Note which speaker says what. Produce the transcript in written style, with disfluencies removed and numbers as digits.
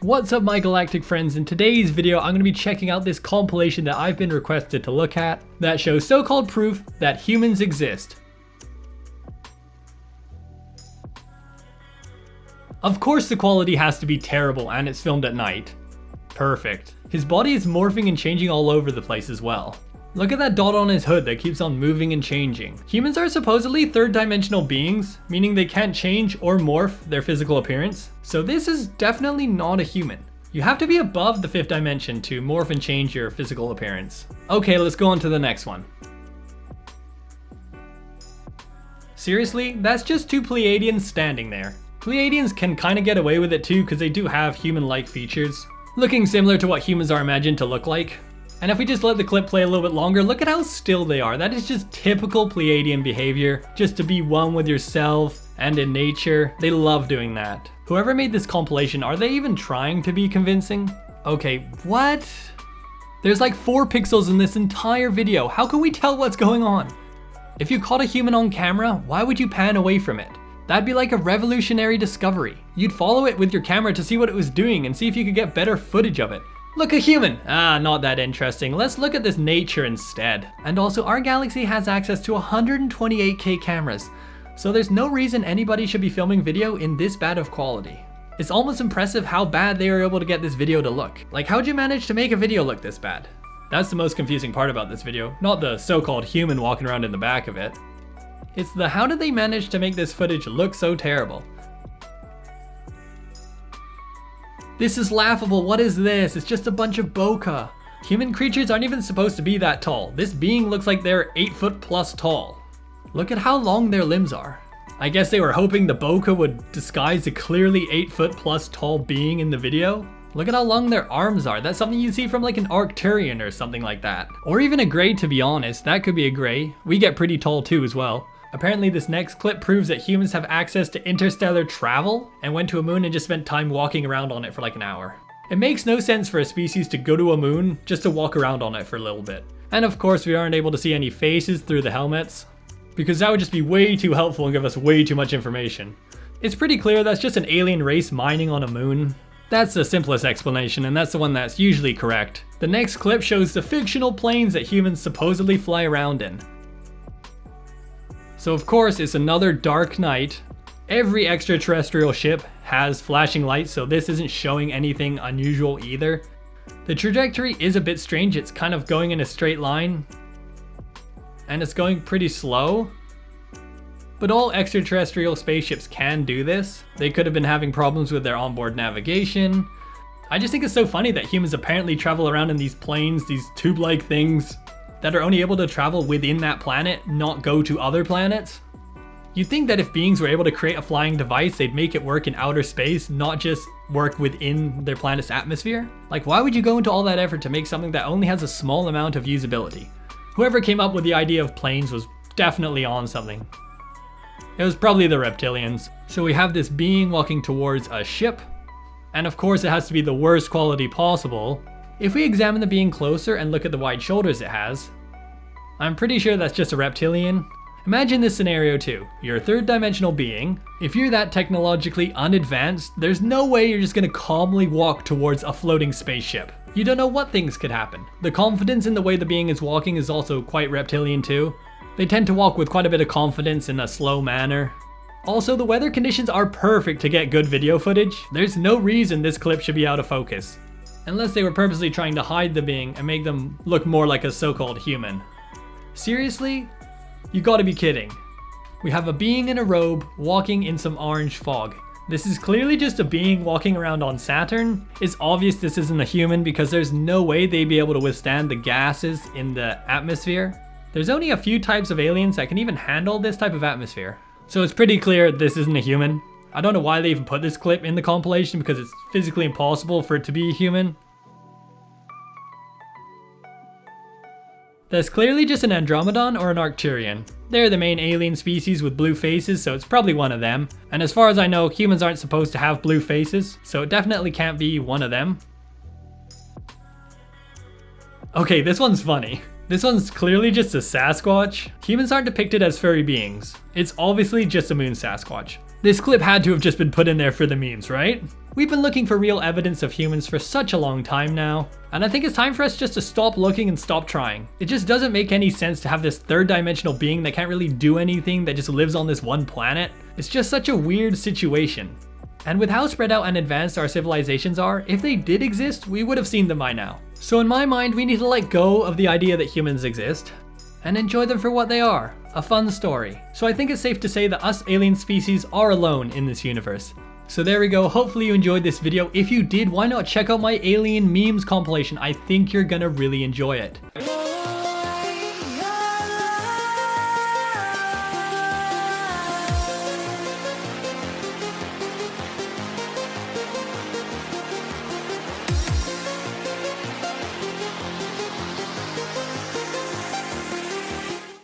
Speaker 1: What's up my galactic friends? In today's video I'm going to be checking out this compilation that I've been requested to look at that shows so-called proof that humans exist. Of course the quality has to be terrible and it's filmed at night. Perfect. His body is morphing and changing all over the place as well. Look at that dot on his hood that keeps on moving and changing. Humans are supposedly third-dimensional beings, meaning they can't change or morph their physical appearance. So this is definitely not a human. You have to be above the 5th dimension to morph and change your physical appearance. Okay, let's go on to the next one. Seriously, that's just two Pleiadians standing there. Pleiadians can kind of get away with it too because they do have human-like features, looking similar to what humans are imagined to look like. And if we just let the clip play a little bit longer, look at how still they are. That is just typical Pleiadian behavior, just to be one with yourself and in nature. They love doing that. Whoever made this compilation, are they even trying to be convincing? Okay, what? There's like 4 pixels in this entire video. How can we tell what's going on? If you caught a human on camera, why would you pan away from it? That'd be like a revolutionary discovery. You'd follow it with your camera to see what it was doing and see if you could get better footage of it. Look, a human! Ah, not that interesting. Let's look at this nature instead. And also, our galaxy has access to 128K cameras, so there's no reason anybody should be filming video in this bad of quality. It's almost impressive how bad they were able to get this video to look. Like, how'd you manage to make a video look this bad? That's the most confusing part about this video, not the so-called human walking around in the back of it. It's the how did they manage to make this footage look so terrible? This is laughable. What is this? It's just a bunch of bokeh. Human creatures aren't even supposed to be that tall. This being looks like they're 8 foot plus tall. Look at how long their limbs are. I guess they were hoping the bokeh would disguise a clearly 8 foot plus tall being in the video. Look at how long their arms are. That's something you'd see from like an Arcturian or something like that. Or even a Grey, to be honest. That could be a Grey. We get pretty tall too as well. Apparently this next clip proves that humans have access to interstellar travel and went to a moon and just spent time walking around on it for like an hour. It makes no sense for a species to go to a moon just to walk around on it for a little bit. And of course we aren't able to see any faces through the helmets, because that would just be way too helpful and give us way too much information. It's pretty clear that's just an alien race mining on a moon. That's the simplest explanation, and that's the one that's usually correct. The next clip shows the fictional planes that humans supposedly fly around in. So of course it's another dark night. Every extraterrestrial ship has flashing lights, so this isn't showing anything unusual either. The trajectory is a bit strange. It's kind of going in a straight line, and it's going pretty slow. But all extraterrestrial spaceships can do this. They could have been having problems with their onboard navigation. I just think it's so funny that humans apparently travel around in these planes, these tube-like things, that are only able to travel within that planet, not go to other planets. You'd think that if beings were able to create a flying device, they'd make it work in outer space, not just work within their planet's atmosphere. Like, why would you go into all that effort to make something that only has a small amount of usability? Whoever came up with the idea of planes was definitely on something. It was probably the reptilians. So we have this being walking towards a ship, and of course it has to be the worst quality possible. If we examine the being closer and look at the wide shoulders it has, I'm pretty sure that's just a reptilian. Imagine this scenario too. You're a third-dimensional being. If you're that technologically unadvanced, there's no way you're just gonna calmly walk towards a floating spaceship. You don't know what things could happen. The confidence in the way the being is walking is also quite reptilian too. They tend to walk with quite a bit of confidence in a slow manner. Also, the weather conditions are perfect to get good video footage. There's no reason this clip should be out of focus, unless they were purposely trying to hide the being and make them look more like a so-called human. Seriously? You gotta be kidding. We have a being in a robe walking in some orange fog. This is clearly just a being walking around on Saturn. It's obvious this isn't a human because there's no way they'd be able to withstand the gases in the atmosphere. There's only a few types of aliens that can even handle this type of atmosphere. So it's pretty clear this isn't a human. I don't know why they even put this clip in the compilation because it's physically impossible for it to be a human. That's clearly just an Andromedon or an Arcturian. They're the main alien species with blue faces, so it's probably one of them. And as far as I know, humans aren't supposed to have blue faces, so it definitely can't be one of them. Okay, this one's funny. This one's clearly just a Sasquatch. Humans aren't depicted as furry beings. It's obviously just a moon Sasquatch. This clip had to have just been put in there for the memes, right? We've been looking for real evidence of humans for such a long time now, and I think it's time for us just to stop looking and stop trying. It just doesn't make any sense to have this third dimensional being that can't really do anything, that just lives on this one planet. It's just such a weird situation. And with how spread out and advanced our civilizations are, if they did exist, we would have seen them by now. So in my mind, we need to let go of the idea that humans exist and enjoy them for what they are, a fun story. So I think it's safe to say that us alien species are alone in this universe. So there we go, hopefully you enjoyed this video. If you did, why not check out my alien memes compilation? I think you're gonna really enjoy it.